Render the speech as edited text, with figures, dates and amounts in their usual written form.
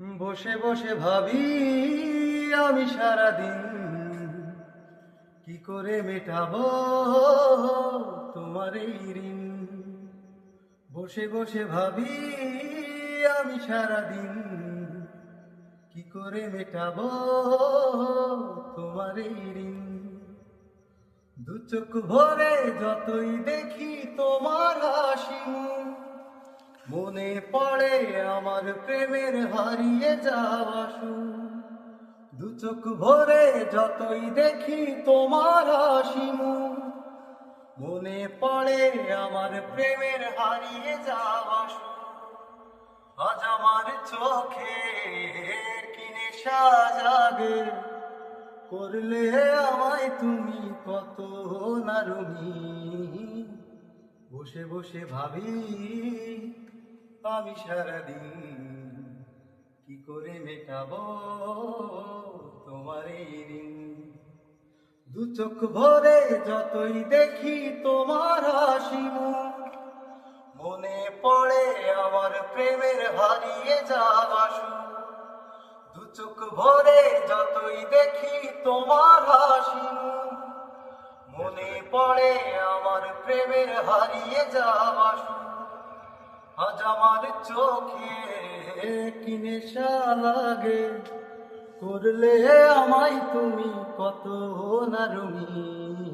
বসে বসে ভাবি আমি সারাদিন কি করে মেটাবো তোমার এই ঋণ। বসে বসে ভাবি আমি সারাদিন কি করে মেটাবো তোমার এই ঋণ। দু চোখ ভরে যতই দেখি তোমার হাসি মনে পড়ে আমার প্রেমের হারিয়ে যাওয়া সুর। দু চোখ ভরে যতই দেখি তোমার হাসি মনে পড়ে আমার প্রেমের হারিয়ে যাওয়া সুর। আজ আমার চোখে কি নেশা জাগে, করলে আমায় তুমি কত না রঙিন। বসে বসে ভাবি আমি সারাদিন কি করে মেটাবো তোমার এই ঋণ। দু চোখ ভরে যতই দেখি তোমার হাসি মনে পড়ে আমার প্রেমের হারিয়ে যাওয়া সুর। দু চোখ ভরে যতই দেখি তোমার হাসি মনে পড়ে আমার প্রেমের হারিয়ে যাওয়া সুর। আজ আমার চোখে কি নেশা লাগে, করলে আমায় তুমি কত না রঙিন।